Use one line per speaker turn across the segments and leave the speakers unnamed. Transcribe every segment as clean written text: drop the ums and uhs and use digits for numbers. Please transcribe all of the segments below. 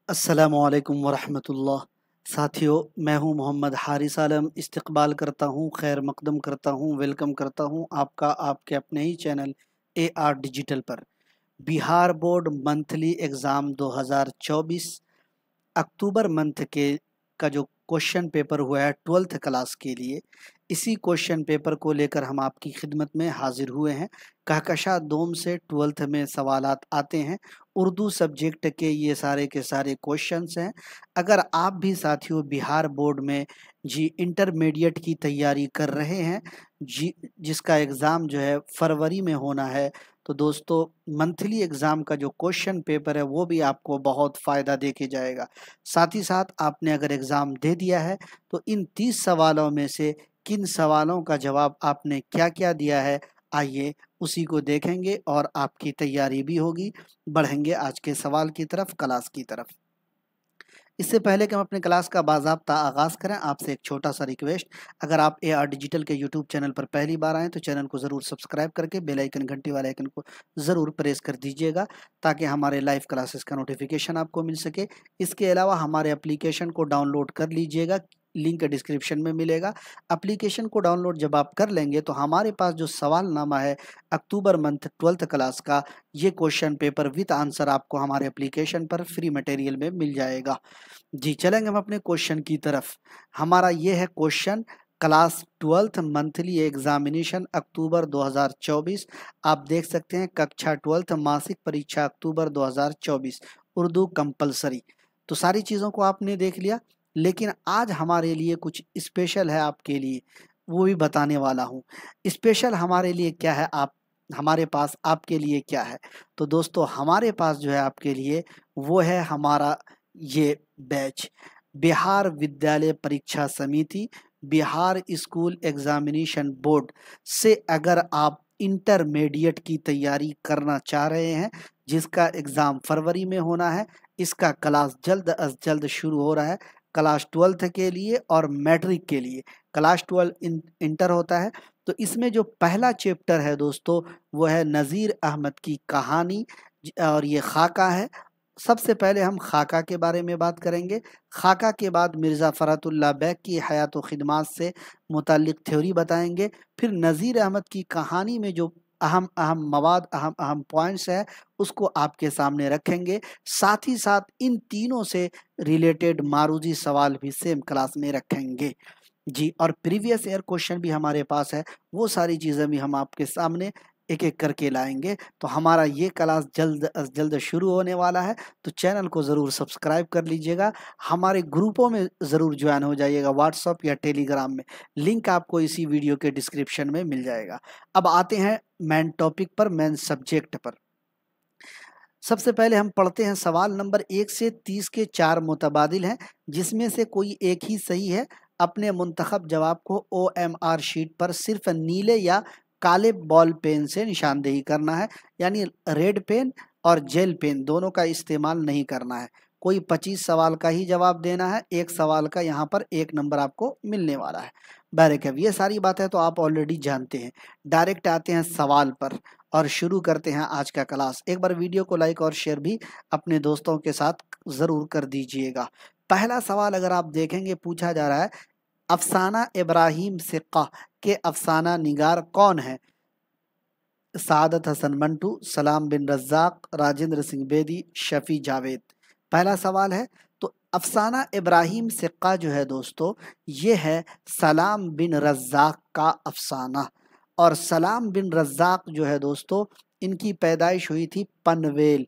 अस्सलामुअलैकुम वरहमतुल्लाह। साथियों, मैं हूं मोहम्मद हारिस आलम। इस्तकबाल करता हूं, खैर मकदम करता हूं, वेलकम करता हूं आपका आपके अपने ही चैनल AR डिजिटल पर। बिहार बोर्ड मंथली एग्ज़ाम 2024 अक्टूबर मंथ के का जो क्वेश्चन पेपर हुआ है 12th क्लास के लिए, इसी क्वेश्चन पेपर को लेकर हम आपकी खिदमत में हाजिर हुए हैं। कहकशा दोम से 12th में सवालात आते हैं। उर्दू सब्जेक्ट के ये सारे के सारे क्वेश्चंस हैं। अगर आप भी साथियों बिहार बोर्ड में इंटरमीडिएट की तैयारी कर रहे हैं, जिसका एग्ज़ाम जो है फरवरी में होना है, तो दोस्तों मंथली एग्ज़ाम का जो क्वेश्चन पेपर है वो भी आपको बहुत फ़ायदा दे के जाएगा। साथ ही साथ आपने अगर एग्ज़ाम दे दिया है तो इन 30 सवालों में से किन सवालों का जवाब आपने क्या-क्या दिया है, आइए उसी को देखेंगे और आपकी तैयारी भी होगी। बढ़ेंगे आज के सवाल की तरफ, क्लास की तरफ। इससे पहले कि हम अपने क्लास का बाज़ाब्ता आगाज़ करें, आपसे एक छोटा-सा रिक्वेस्ट। अगर आप AR डिजिटल के यूट्यूब चैनल पर पहली बार आएँ तो चैनल को ज़रूर सब्सक्राइब करके बेल आइकन, घंटी वाले आइकन को ज़रूर प्रेस कर दीजिएगा, ताकि हमारे लाइव क्लासेस का नोटिफिकेशन आपको मिल सके। इसके अलावा हमारे एप्लीकेशन को डाउनलोड कर लीजिएगा, लिंक डिस्क्रिप्शन में मिलेगा। एप्लीकेशन को डाउनलोड जब आप कर लेंगे तो हमारे पास जो सवालनामा है अक्टूबर मंथ 12th क्लास का, ये क्वेश्चन पेपर विद आंसर आपको हमारे एप्लीकेशन पर फ्री मटेरियल में मिल जाएगा। चलेंगे हम अपने क्वेश्चन की तरफ। हमारा ये है question, class 12th monthly examination October 2024। आप देख सकते हैं कक्षा 12th मासिक परीक्षा अक्टूबर 2024, उर्दू कंपलसरी। तो सारी चीज़ों को आपने देख लिया, लेकिन आज हमारे लिए कुछ स्पेशल है आपके लिए, वो भी बताने वाला हूँ। स्पेशल हमारे लिए क्या है, आप हमारे पास आपके लिए क्या है? तो दोस्तों हमारे पास जो है आपके लिए वो है हमारा ये बैच, बिहार विद्यालय परीक्षा समिति, बिहार स्कूल एग्जामिनेशन बोर्ड से अगर आप इंटरमीडिएट की तैयारी करना चाह रहे हैं, जिसका एग्ज़ाम फरवरी में होना है, इसका क्लास जल्द अज जल्द शुरू हो रहा है। क्लास 12th के लिए और मैट्रिक के लिए। क्लास 12 इंटर होता है, तो इसमें जो पहला चैप्टर है दोस्तों वो है नज़ीर अहमद की कहानी, और ये खाका है। सबसे पहले हम खाका के बारे में बात करेंगे। खाका के बाद मिर्ज़ा फ़रहतुल्लाह बैग की हयात व ख़िदमात से मुतल्लिक़ थ्योरी बताएंगे। फिर नज़ीर अहमद की कहानी में जो अहम अहम मवाद, अहम अहम पॉइंट्स है, उसको आपके सामने रखेंगे। साथ ही साथ इन तीनों से रिलेटेड मारूजी सवाल भी सेम क्लास में रखेंगे और प्रीवियस ईयर क्वेश्चन भी हमारे पास है। वो सारी चीज़ें भी हम आपके सामने एक-एक करके लाएँगे। तो हमारा ये क्लास जल्द अज़ जल्द शुरू होने वाला है, तो चैनल को ज़रूर सब्सक्राइब कर लीजिएगा। हमारे ग्रुपों में ज़रूर जॉइन हो जाइएगा, व्हाट्सएप या टेलीग्राम में। लिंक आपको इसी वीडियो के डिस्क्रिप्शन में मिल जाएगा। अब आते हैं मेन टॉपिक पर, मेन सब्जेक्ट पर। सबसे पहले हम पढ़ते हैं सवाल नंबर 1 से 30 के 4 मुतबादिल हैं, जिसमें से कोई एक ही सही है। अपने मुंतखब जवाब को OMR शीट पर सिर्फ नीले या काले बॉल पेन से निशानदेही करना है, यानी रेड पेन और जेल पेन दोनों का इस्तेमाल नहीं करना है। कोई 25 सवाल का ही जवाब देना है, एक सवाल का यहाँ पर 1 नंबर आपको मिलने वाला है। बैरकब ये सारी बातें तो आप ऑलरेडी जानते हैं। डायरेक्ट आते हैं सवाल पर और शुरू करते हैं आज का क्लास। एक बार वीडियो को लाइक और शेयर भी अपने दोस्तों के साथ ज़रूर कर दीजिएगा। पहला सवाल अगर आप देखेंगे, पूछा जा रहा है अफसाना इब्राहिम सिक्का के अफसाना निगार कौन है? सादत हसन मंटू, सलाम बिन रज़्ज़ाक, राजेंद्र सिंह बेदी, शफ़ी जावेद। पहला सवाल है, तो अफसाना इब्राहिम सिक्का जो है दोस्तों, ये है सलाम बिन रज़्ज़ाक का अफसाना। और सलाम बिन रज़्ज़ाक जो है दोस्तों, इनकी पैदाइश हुई थी पनवेल,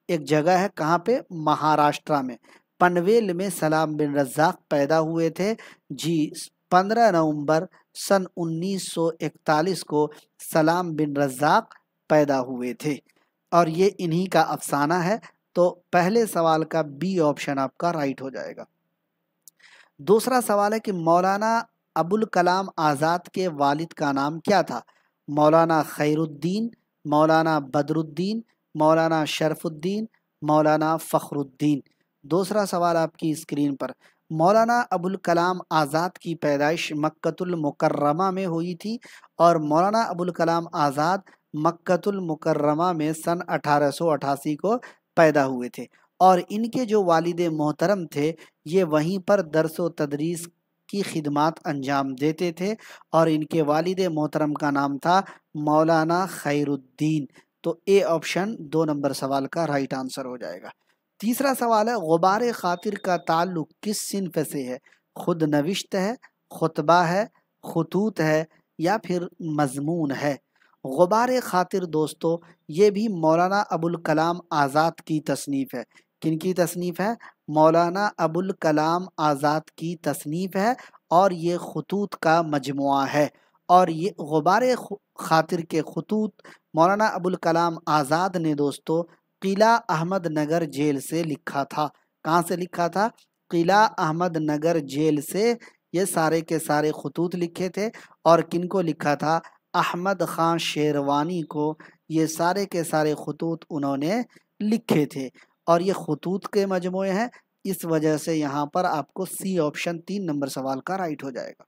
एक जगह है कहाँ पे, महाराष्ट्र में। पनवेल में सलाम बिन रज़्ज़ाक पैदा हुए थे 15 नवंबर सन 1941 को सलाम बिन रज़्ज़ाक पैदा हुए थे, और ये इन्हीं का अफसाना है। तो पहले सवाल का बी ऑप्शन आपका राइट हो जाएगा। दूसरा सवाल है कि मौलाना अबुल कलाम आज़ाद के वालिद का नाम क्या था? मौलाना खैरुद्दीन, मौलाना बदरुद्दीन, मौलाना शरफुद्दीन, मौलाना फ़खरुद्दीन। दूसरा सवाल आपकी स्क्रीन पर। मौलाना अबुल कलाम आज़ाद की पैदाइश मक्कतुल मुकर्रमा में हुई थी, और मौलाना अबुल कलाम आज़ाद मक्कतुल मुकर्रमा में सन 1888 को पैदा हुए थे। और इनके जो वालिद मोहतरम थे ये वहीं पर दर्स व तदरीस की खिदमात अंजाम देते थे और इनके वालिद मोहतरम का नाम था मौलाना खैरुद्दीन। तो ए ऑप्शन 2 नंबर सवाल का राइट आंसर हो जाएगा। तीसरा सवाल है, गुबार खातिर का ताल्लुक किस सिन्फ से है? खुद नविश्त है, खुतबा है, खतूत है या फिर मजमून है? गुबार खातिर दोस्तों ये भी मौलाना अबुल कलाम आज़ाद की तसनीफ़ है। किन की तसनीफ़ है? मौलाना अबुल कलाम आज़ाद की तसनीफ़ है और ये खतूत का मजमुआ है। और ये गुबार खातिर के खतूत मौलाना अबुल कलाम आज़ाद ने दोस्तों किला अहमद नगर जेल से लिखा था। कहाँ से लिखा था? किला अहमद नगर जेल से ये सारे के सारे खतूत लिखे थे। और किनको लिखा था? अहमद खान शेरवानी को ये सारे के सारे खतूत उन्होंने लिखे थे और ये खतूत के मजमूए हैं। इस वजह से यहाँ पर आपको सी ऑप्शन 3 नंबर सवाल का राइट हो जाएगा।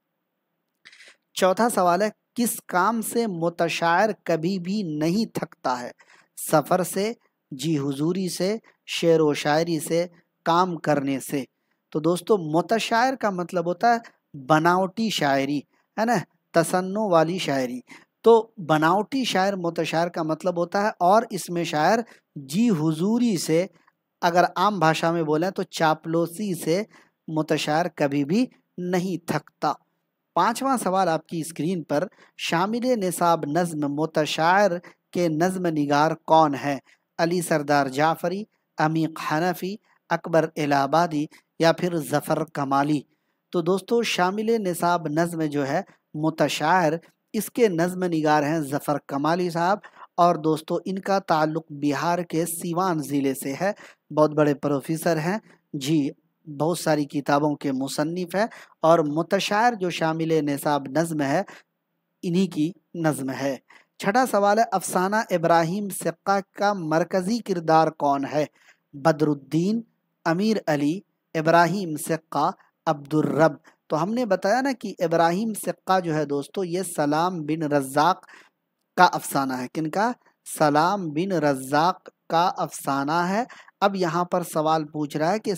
चौथा सवाल है, किस काम से मुतशायर कभी भी नहीं थकता है? सफ़र से, जी हुजूरी से, शेर व शायरी से, काम करने से? तो दोस्तों मुतशायर का मतलब होता है बनावटी शायरी, है ना, तसन्नु वाली शायरी। तो बनावटी शायर मुतशायर का मतलब होता है और इसमें शायर जी हुजूरी से, अगर आम भाषा में बोलें तो चापलूसी से मुतशायर कभी भी नहीं थकता। पांचवा सवाल आपकी स्क्रीन पर, शामिल निसाब नज्म मुतशायर के नज्म निगार कौन है? अली सरदार जाफरी, अमीक हनफी, अकबर इलाहाबादी या फिर ज़फ़र कमाली? तो दोस्तों शामिल निसाब नज्म जो है मुतशायर, इसके नज्म निगार हैं ज़फ़र कमाली साहब। और दोस्तों इनका ताल्लुक़ बिहार के सीवान ज़िले से है। बहुत बड़े प्रोफेसर हैं जी, बहुत सारी किताबों के मुसन्निफ़ है और मुतशायर जो शामिल निसाब नज़्म है इन्हीं की नज़्म है। छठा सवाल है, अफसाना इब्राहिम सिक्का का मरकज़ी किरदार कौन है? बदरुद्दीन, अमीर अली, इब्राहिम सिक्का, अब्दुर्रब? तो हमने बताया ना कि इब्राहिम सिक्का जो है दोस्तों ये सलाम बिन रज़्ज़ाक़ का अफसाना है। किनका? सलाम बिन रज़्ज़ाक़ का अफसाना है। अब यहाँ पर सवाल पूछ रहा है कि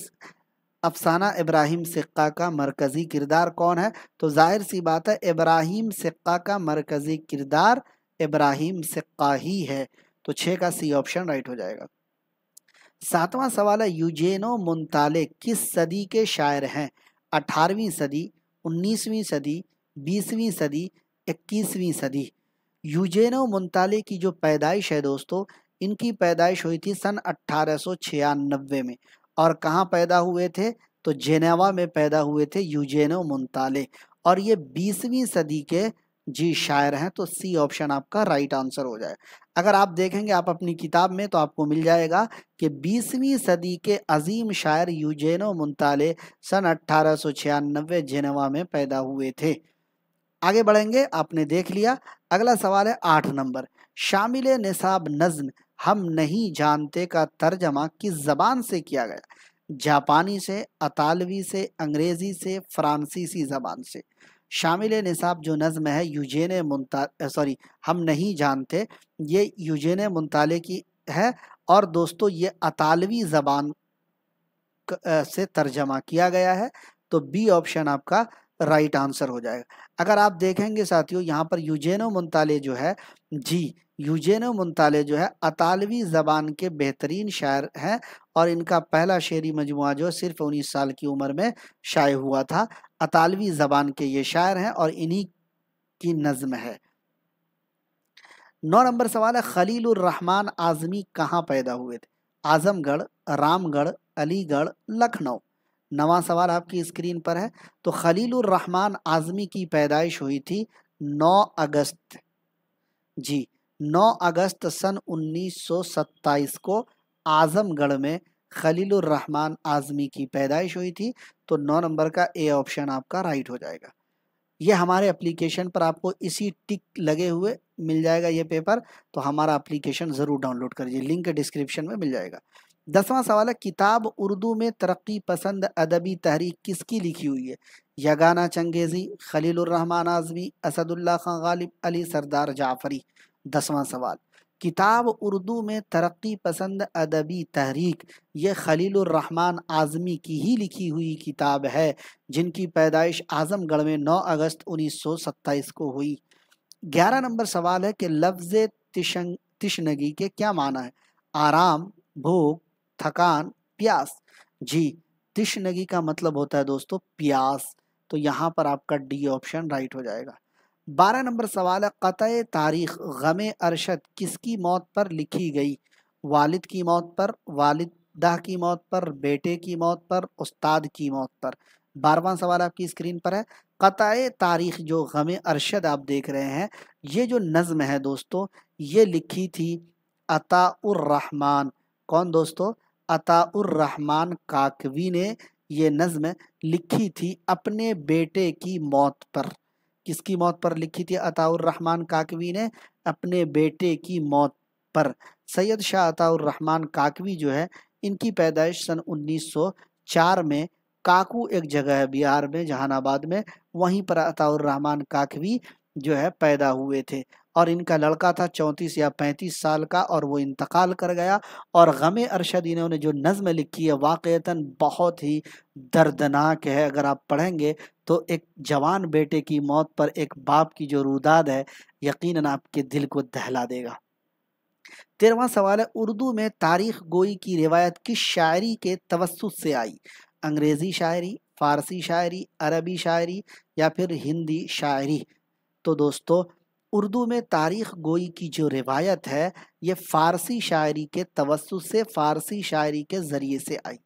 अफसाना इब्राहिम सिक्का का मरकज़ी किरदार कौन है? तो जाहिर सी बात है इब्राहिम सिक्का का मरकज़ी किरदार इब्राहिम सिक्का ही है। तो 6 का सी ऑप्शन राइट हो जाएगा। सातवां सवाल है, यूजेनो मुंताले किस सदी के शायर हैं? 18वीं सदी, 19वीं सदी, 20वीं सदी, 21वीं सदी? यूजेनो मुंताले की जो पैदाइश है दोस्तों, इनकी पैदाइश हुई थी सन 1896 में। और कहाँ पैदा हुए थे? तो जेनेवा में पैदा हुए थे यूजेनो मुंताले। और ये 20वीं सदी के जी शायर हैं। तो सी ऑप्शन आपका राइट आंसर हो जाए। अगर आप देखेंगे आप अपनी किताब में तो आपको मिल जाएगा कि 20वीं सदी के अजीम शायर यूजेनो मुंताले सन 1896 जेनेवा में पैदा हुए थे। आगे बढ़ेंगे, आपने देख लिया। अगला सवाल है 8 नंबर, शामिल निसाब नज्म हम नहीं जानते का तर्जमा किस जबान से किया गया? जापानी से, अतालवी से, अंग्रेजी से, फ्रांसीसी जबान से? शामिल निसाब जो नज्म है यूजेने हम नहीं जानते, ये यूजेने मुंताले की है और दोस्तों ये अतालवी जबान से तर्जमा किया गया है। तो बी ऑप्शन आपका राइट आंसर हो जाएगा। अगर आप देखेंगे साथियों यहाँ पर यूजेनो मुंताले जो है जी, यूजेनो मुंताले जो है अतालवी ज़बान के बेहतरीन शायर हैं और इनका पहला शेरी मजमुआ जो सिर्फ 19 साल की उम्र में शाये हुआ था। अतालवी ज़बान के ये शायर हैं और इन्हीं की नज़्म है। 9 नंबर सवाल है, खलीलुर रहमान आज़मी कहाँ पैदा हुए थे? आज़मगढ़, रामगढ़, अलीगढ़, लखनऊ? नवा सवाल आपकी स्क्रीन पर है। तो खलीलुर रहमान आज़मी की पैदाइश हुई थी 9 अगस्त जी, 9 अगस्त सन 1927 को आज़मगढ़ में खलीलुर रहमान आज़मी की पैदाइश हुई थी। तो 9 नंबर का ए ऑप्शन आपका राइट हो जाएगा। ये हमारे एप्लीकेशन पर आपको इसी टिक लगे हुए मिल जाएगा ये पेपर। तो हमारा एप्लीकेशन ज़रूर डाउनलोड करिए, लिंक डिस्क्रिप्शन में मिल जाएगा। 10वां सवाल है, किताब उर्दू में तरक्की पसंद अदबी तहरीक किसकी लिखी हुई है? यगाना चंगेज़ी, खलीलुर रहमान आज़मी, असदुल्ला खां गालिब, अली सरदार जाफरी? 10वां सवाल। किताब उर्दू में तरक्की पसंद अदबी तहरीक, ये खलीलुर रहमान आज़मी की ही लिखी हुई किताब है, जिनकी पैदाइश आज़मगढ़ में 9 अगस्त 1927 को हुई। 11 नंबर सवाल है कि लफ्ज़ तिशनगी के क्या माना है? आराम, भूख, थकान, प्यास। जी, तिशनगी का मतलब होता है दोस्तों प्यास, तो यहाँ पर आपका डी ऑप्शन राइट हो जाएगा। 12 नंबर सवाल है क़तए तारीख गमे अरशद किसकी मौत पर लिखी गई? वालिद की मौत पर, वालिदा की मौत पर, बेटे की मौत पर, उस्ताद की मौत पर। 12वां सवाल आपकी स्क्रीन पर है। क़तए तारीख जो गमे अरशद आप देख रहे हैं, ये जो नज़्म है दोस्तों, ये लिखी थी अताउर रहमान। कौन दोस्तों? अताउर रहमान काकवी ने ये नज़्म लिखी थी अपने बेटे की मौत पर। किसकी मौत पर लिखी थी अताउर रहमान काकवी ने? अपने बेटे की मौत पर। सैयद शाह अताउर रहमान काकवी जो है, इनकी पैदाइश सन 1904 में काकू एक जगह है बिहार में, जहानाबाद में, वहीं पर अताउर रहमान काकवी जो है पैदा हुए थे। और इनका लड़का था 34 या 35 साल का, और वो इंतकाल कर गया। और गमे अरशद इन्होंने जो नज़्म लिखी है वाक़ईतन बहुत ही दर्दनाक है। अगर आप पढ़ेंगे तो एक जवान बेटे की मौत पर एक बाप की जो रुदाद है, यकीनन आपके दिल को दहला देगा। 13वां सवाल है उर्दू में तारीख गोई की रिवायत किस शायरी के तवस्सुत से आई? अंग्रेज़ी शायरी, फ़ारसी शायरी, अरबी शायरी या फिर हिंदी शायरी। तो दोस्तों उर्दू में तारीख गोई की जो रिवायत है, ये फ़ारसी शायरी के तवस्सुत से, फ़ारसी शायरी के ज़रिए से आई।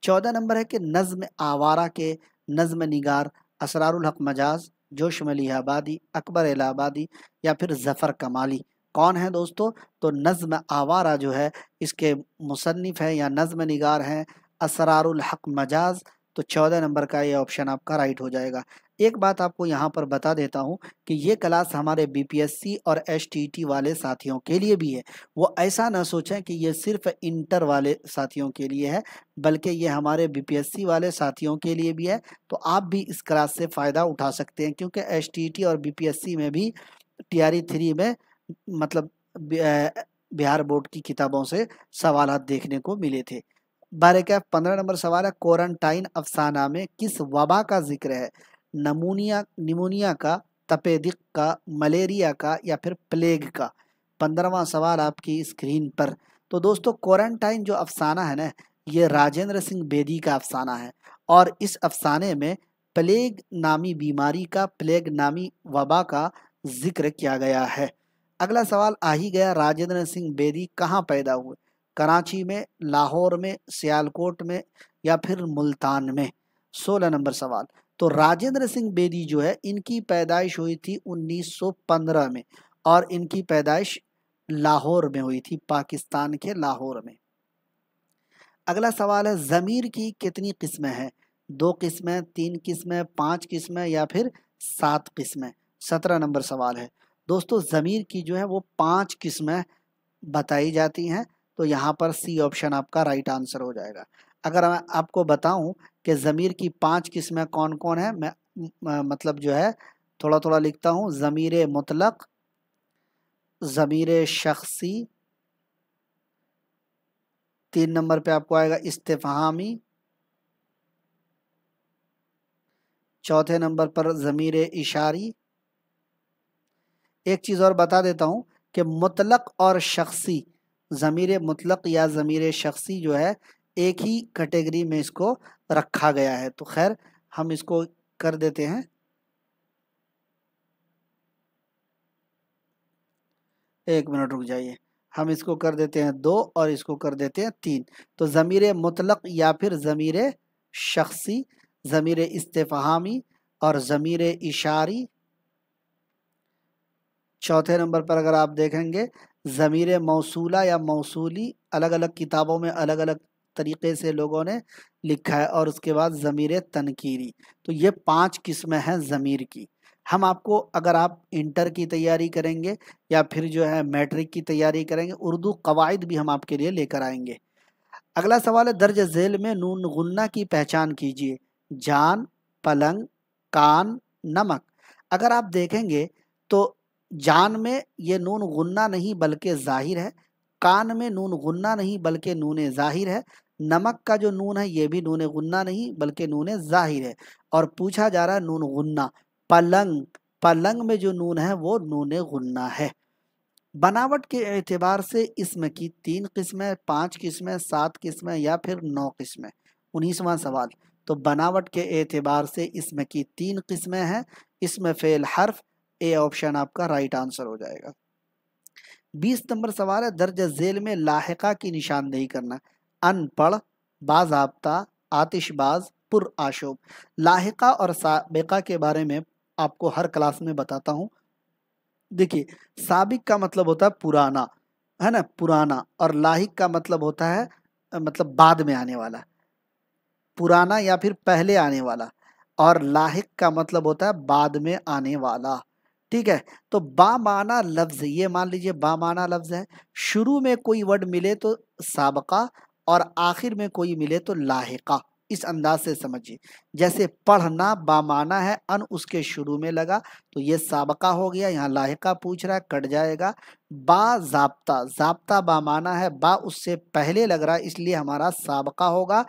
14 नंबर है कि नज़्म आवारा के नज़्म निगार असरारुल हक मजाज, जोश मलिहाबादी, अकबर इलाहाबादी या फिर ज़फ़र कमाली। कौन है दोस्तों? तो नज़्म आवारा जो है, इसके मुसन्निफ़ है या नज़्म निगार हैं असरारुल हक मजाज। तो 14 नंबर का ये ऑप्शन आपका राइट हो जाएगा। एक बात आपको यहाँ पर बता देता हूँ कि ये क्लास हमारे बीपीएससी और एसटीटी वाले साथियों के लिए भी है। वो ऐसा ना सोचें कि ये सिर्फ इंटर वाले साथियों के लिए है, बल्कि ये हमारे बीपीएससी वाले साथियों के लिए भी है। तो आप भी इस क्लास से फ़ायदा उठा सकते हैं, क्योंकि एसटीटी और बीपीएससी में भी टीआरई 3 में मतलब बिहार बोर्ड की किताबों से सवालात देखने को मिले थे। 15 नंबर सवाल है क्वारंटाइन अफसाना में किस वबा का जिक्र है? निमोनिया का, तपेदिक का, मलेरिया का या फिर प्लेग का। 15वां सवाल आपकी स्क्रीन पर। तो दोस्तों क्वारंटाइन जो अफसाना है ना, ये राजेंद्र सिंह बेदी का अफसाना है, और इस अफसाने में प्लेग नामी बीमारी का, प्लेग नामी वबा का जिक्र किया गया है। अगला सवाल आ ही गया, राजेंद्र सिंह बेदी कहाँ पैदा हुए? कराची में, लाहौर में, सियालकोट में या फिर मुल्तान में। 16 नंबर सवाल। तो राजेंद्र सिंह बेदी जो है, इनकी पैदाइश हुई थी 1915 में, और इनकी पैदाइश लाहौर में हुई थी, पाकिस्तान के लाहौर में। अगला सवाल है ज़मीर की कितनी किस्में हैं? 2 किस्में, 3 किस्में, 5 किस्में या फिर 7 किस्में। 17 नंबर सवाल है। दोस्तों ज़मीर की जो है वो 5 किस्में बताई जाती हैं, तो यहाँ पर सी ऑप्शन आपका राइट आंसर हो जाएगा। अगर मैं आपको बताऊं कि ज़मीर की 5 किस्में कौन कौन है, मैं मतलब जो है थोड़ा थोड़ा लिखता हूँ। ज़मीर मुतलक, ज़मीर शख्सी, 3 नंबर पे आपको आएगा इस्तिफ़हामी, 4थे नंबर पर ज़मीर इशारी। एक चीज़ और बता देता हूँ कि मुतलक और शख्सी, ज़मीर मुतलक या ज़मीर शख्सी जो है, एक ही कैटेगरी में इसको रखा गया है। तो खैर हम इसको कर देते हैं, एक मिनट रुक जाइए, हम इसको कर देते हैं 2 और इसको कर देते हैं 3। तो ज़मीर मुतलक या फिर ज़मीर शख्सी, ज़मीर इस्तिफ़हामी और ज़मीर इशारी। 4थे नंबर पर अगर आप देखेंगे ज़मीर मौसूला या मौसूली, अलग अलग किताबों में अलग अलग तरीक़े से लोगों ने लिखा है। और उसके बाद ज़मीर तनकीरी। तो ये 5 किस्में हैं ज़मीर की। हम आपको, अगर आप इंटर की तैयारी करेंगे या फिर जो है मैट्रिक की तैयारी करेंगे, उर्दू कवायद भी हम आपके लिए लेकर आएंगे। अगला सवाल है दर्ज झेल में नून गुन्ना की पहचान कीजिए। जान, पलंग, कान, नमक। अगर आप देखेंगे तो जान में ये नून गुन्ना नहीं बल्कि जाहिर है, कान में नून गुन्ना नहीं बल्कि नून जाहिर है, नमक का जो नून है ये भी नून गुन्ना नहीं बल्कि नून जाहिर है। और पूछा जा रहा है नून गुन्ना। पलंग, पलंग में जो नून है वो नून गुन्ना है। बनावट के एतबार से इसम की 3 किस्में, 5 किस्में, 7 किस्में या फिर 9 किस्में। 19वां सवाल। तो बनावट के एतबार से इसम की 3 किस्में हैं। इसमें फेल हर्फ, ए ऑप्शन आपका राइट आंसर हो जाएगा। 20 नंबर सवाल है, दर्ज झेल में लाहिका की निशानदेही करना। अनपढ़, बाज़ाब्ता, आतिशबाज, पुरआशोब। लाहिका और साबिका के बारे में आपको हर क्लास में बताता हूँ। देखिए, साबिक का मतलब होता है पुराना, है ना, पुराना। और लाहिक का मतलब होता है मतलब बाद में आने वाला, पुराना या फिर पहले आने वाला। और लाहिक का मतलब होता है बाद में आने वाला। ठीक है। तो बामाना लफ्ज, ये मान लीजिए बामाना लफ्ज है, शुरू में कोई वर्ड मिले तो साबका और आखिर में कोई मिले तो लाहिका। इस अंदाज से समझिए, जैसे पढ़ना बामाना है, अन उसके शुरू में लगा तो ये साबका हो गया, यहाँ लाहिका पूछ रहा है, कट जाएगा। बा जाब्ता, जाब्ता बामाना है, बा उससे पहले लग रहा है इसलिए हमारा साबका होगा।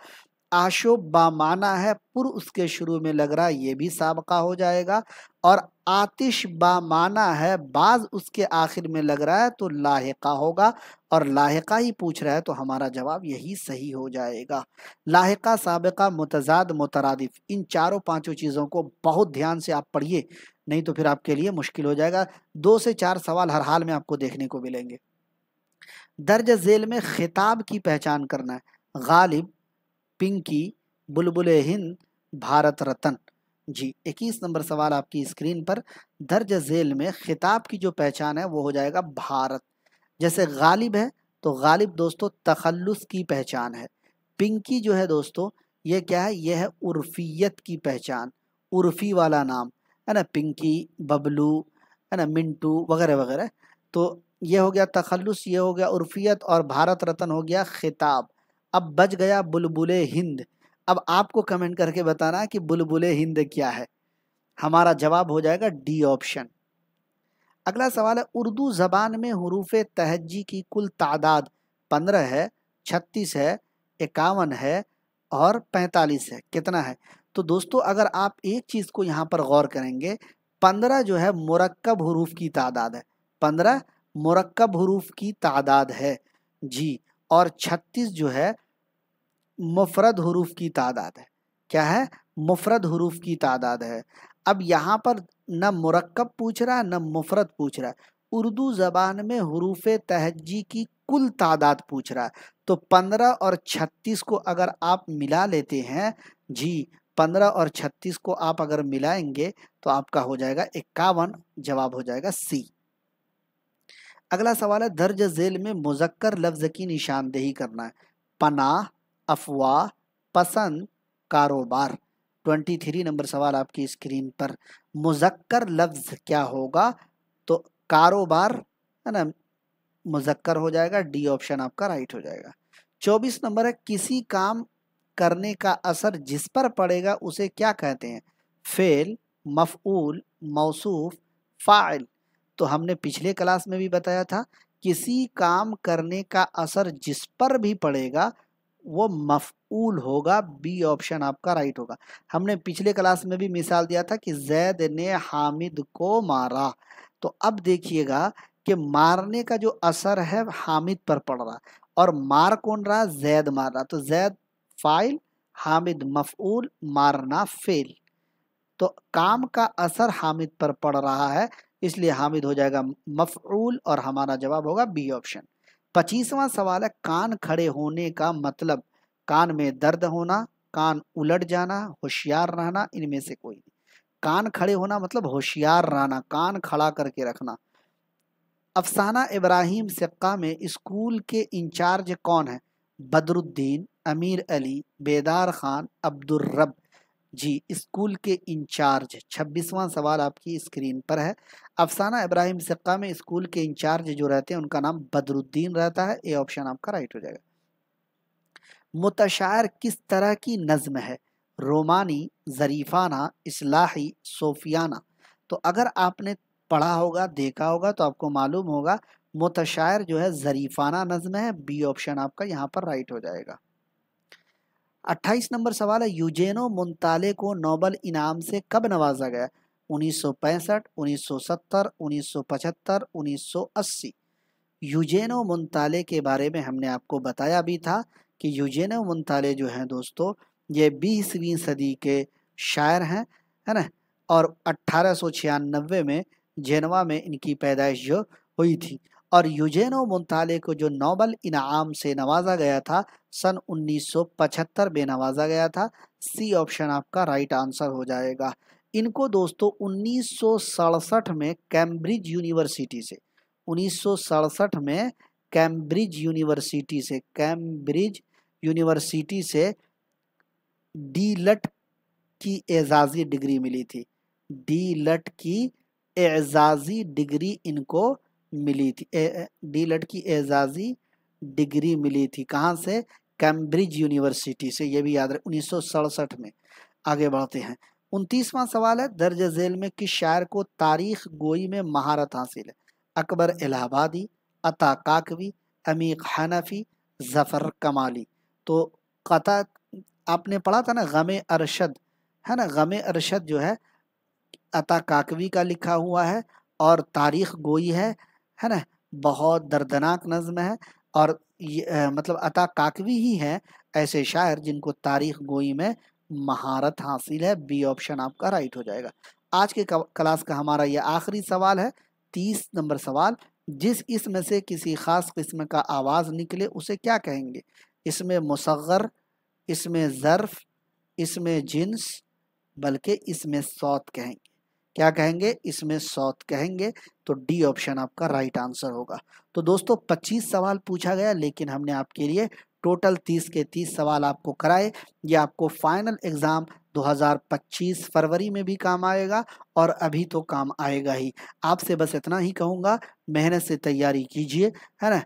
आशुब बामाना है, पुर उसके शुरू में लग रहा है, ये भी साबका हो जाएगा। और आतिश बामाना है, बाज उसके आखिर में लग रहा है तो लाहिका होगा। और लाहिका ही पूछ रहा है तो हमारा जवाब यही सही हो जाएगा। लाहिका, साबिका, मुतजाद, मुतरादिफ, इन चारों पांचों चीज़ों को बहुत ध्यान से आप पढ़िए, नहीं तो फिर आपके लिए मुश्किल हो जाएगा। 2 से 4 सवाल हर हाल में आपको देखने को मिलेंगे। दर्ज झेल में खिताब की पहचान करना है। गालिब, पिंकी, बुलबुले हिंद, भारत रत्न। जी, 21 नंबर सवाल आपकी स्क्रीन पर। दर्ज झेल में खिताब की जो पहचान है वो हो जाएगा भारत। जैसे गालिब है तो गालिब दोस्तों तखल्लुस की पहचान है। पिंकी जो है दोस्तों ये क्या है, ये है उर्फियत की पहचान, उर्फी वाला नाम है ना, पिंकी, बबलू, है ना, मिंटू वगैरह वगैरह। तो ये हो गया तखल्लुस, ये हो गया उर्फियत, और भारत रत्न हो गया खिताब। अब बच गया बुलबुले हिंद। अब आपको कमेंट करके बताना कि बुलबुले हिंद क्या है। हमारा जवाब हो जाएगा डी ऑप्शन। अगला सवाल है, उर्दू जबान में हुरूफ तहज्जी की कुल तादाद 15 है, 36 है, 51 है और 45 है, कितना है? तो दोस्तों अगर आप एक चीज़ को यहाँ पर गौर करेंगे, 15 जो है मुरक्कब हुरूफ की तादाद है, 15 मुरक्कब हुरूफ की तादाद है जी। और 36 जो है मुफरद हुरूफ की तादाद है। क्या है? मुफरद हुरूफ की तादाद है। अब यहाँ पर न मुरक्कब पूछ रहा है न मुफरद पूछ रहा है, उर्दू ज़बान में हुरूफ तहज्जी की कुल तादाद पूछ रहा है। तो 15 और 36 को अगर आप मिला लेते हैं जी, 15 और 36 को आप अगर मिलाएंगे तो आपका हो जाएगा 51, जवाब हो जाएगा सी। अगला सवाल है, दर्ज झेल में मुज़क्कर लफ्ज़ की निशानदेही करना है। पनाह, अफवाह, पसंद, कारोबार। 23 नंबर सवाल आपकी स्क्रीन पर। मुज़क्कर लफ्ज़ क्या होगा? तो कारोबार, है ना, मुज़क्कर हो जाएगा, डी ऑप्शन आपका राइट हो जाएगा। 24 नंबर है, किसी काम करने का असर जिस पर पड़ेगा उसे क्या कहते हैं? फेल, मफऊल, मौसूफ, फाइल। तो हमने पिछले क्लास में भी बताया था, किसी काम करने का असर जिस पर भी पड़ेगा वो मफऊल होगा, बी ऑप्शन आपका राइट होगा। हमने पिछले क्लास में भी मिसाल दिया था कि जैद ने हामिद को मारा। तो अब देखिएगा कि मारने का जो असर है हामिद पर पड़ रहा, और मार कौन रहा? जैद मार रहा। तो जैद फाइल, हामिद मफऊल, मारना फेल। तो काम का असर हामिद पर पड़ रहा है इसलिए हामिद हो जाएगा मफऊल और हमारा जवाब होगा बी ऑप्शन। 25वां सवाल है, कान खड़े होने का मतलब कान में दर्द होना, कान उलट जाना, होशियार रहना, इनमें से कोई नहीं। कान खड़े होना मतलब होशियार रहना, कान खड़ा करके रखना। अफसाना इब्राहिम सिक्का में स्कूल के इंचार्ज कौन है? बदरुद्दीन, अमीर अली, बेदार खान, अब्दुर्रब। जी, स्कूल के इंचार्ज। 26वां सवाल आपकी स्क्रीन पर है। अफसाना इब्राहिम सिक्का में स्कूल के इंचार्ज जो रहते हैं उनका नाम बदरुद्दीन रहता है, ए ऑप्शन आपका राइट हो जाएगा। मुतशायर किस तरह की नज्म है? रोमानी, जरीफाना, इस्लाही, सोफियाना। तो अगर आपने पढ़ा होगा, देखा होगा तो आपको मालूम होगा मुतशायर जो है ज़रीफ़ाना नज़्म है। बी ऑप्शन आपका यहाँ पर राइट हो जाएगा। 28 नंबर सवाल है, यूजेनो मुंताले को नोबल इनाम से कब नवाजा गया? 1965, 1970, 1975, 1980। यूजेनो मुंताले के बारे में हमने आपको बताया भी था कि यूजेनो मुंताले जो हैं दोस्तों, ये 20वीं सदी के शायर हैं, है ना। और 1896 में जेनवा में इनकी पैदाइश जो हुई थी। और यूजेनो मुंताले को जो नोबल इनाम से नवाजा गया था सन 1975 में नवाजा गया था। सी ऑप्शन आपका राइट आंसर हो जाएगा। इनको दोस्तों 1967 में कैम्ब्रिज यूनिवर्सिटी से 1967 में कैम्ब्रिज यूनिवर्सिटी से डी लट की एजाज़ी डिग्री मिली थी। डी लट की एजाज़ी डिग्री इनको मिली थी। डी लट की एजाज़ी डिग्री मिली थी कहाँ से? कैम्ब्रिज यूनिवर्सिटी से। ये भी याद रहे, 1967 में। आगे बढ़ते हैं। 29वां सवाल है, दर्ज झेल में किस शायर को तारीख गोई में महारत हासिल है? अकबर इलाहाबादी, अता काकवी, अमीक हनफी, जफ़र कमाली। तो कता आपने पढ़ा था ना, गमे अरशद, है ना। गमे अरशद जो है अता काकवी का लिखा हुआ है और तारीख गोई है ना। बहुत दर्दनाक नज़्म है। और मतलब अता काकवी ही है ऐसे शायर जिनको तारीख गोई में महारत हासिल है। बी ऑप्शन आपका राइट हो जाएगा। आज के क्लास का हमारा यह आखिरी सवाल है, 30 नंबर सवाल। जिस इसम से किसी खास किस्म का आवाज़ निकले उसे क्या कहेंगे? इसमें मुसग़्गर, इसमें ज़र्फ़, इसमें जिन्स, बल्कि इसमें सौत कहेंगे। क्या कहेंगे? इसमें सौत कहेंगे। तो डी ऑप्शन आपका राइट आंसर होगा। तो दोस्तों 25 सवाल पूछा गया, लेकिन हमने आपके लिए टोटल 30 के 30 सवाल आपको कराए। ये आपको फाइनल एग्ज़ाम 2025 फरवरी में भी काम आएगा और अभी तो काम आएगा ही। आपसे बस इतना ही कहूँगा, मेहनत से तैयारी कीजिए, है ना।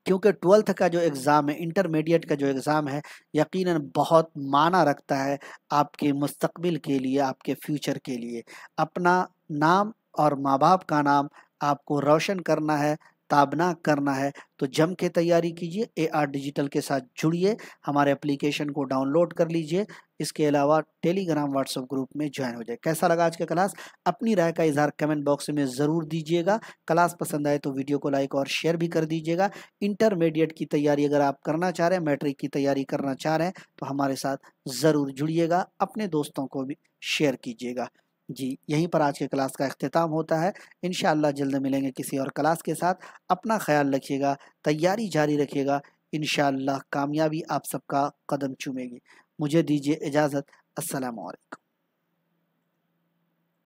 क्योंकि 12th का जो एग्ज़ाम है, इंटरमीडिएट का जो एग्ज़ाम है, यकीनन बहुत माना रखता है आपके मुस्तकबिल के लिए, आपके फ्यूचर के लिए। अपना नाम और माँ बाप का नाम आपको रोशन करना है, ताबनाक करना है। तो जम के तैयारी कीजिए, AR डिजिटल के साथ जुड़िए, हमारे एप्लीकेशन को डाउनलोड कर लीजिए। इसके अलावा टेलीग्राम व्हाट्सएप ग्रुप में ज्वाइन हो जाए। कैसा लगा आज का क्लास? अपनी राय का इजहार कमेंट बॉक्स में ज़रूर दीजिएगा। क्लास पसंद आए तो वीडियो को लाइक और शेयर भी कर दीजिएगा। इंटरमीडिएट की तैयारी अगर आप करना चाह रहे हैं, मैट्रिक की तैयारी करना चाह रहे हैं, तो हमारे साथ ज़रूर जुड़िएगा, अपने दोस्तों को भी शेयर कीजिएगा। जी, यहीं पर आज के क्लास का इख्तिताम होता है। इंशाअल्लाह जल्द मिलेंगे किसी और क्लास के साथ। अपना ख्याल रखिएगा, तैयारी जारी रखिएगा। इंशाअल्लाह कामयाबी आप सबका कदम चूमेगी। मुझे दीजिए इजाज़त। अस्सलामु अलैकुम।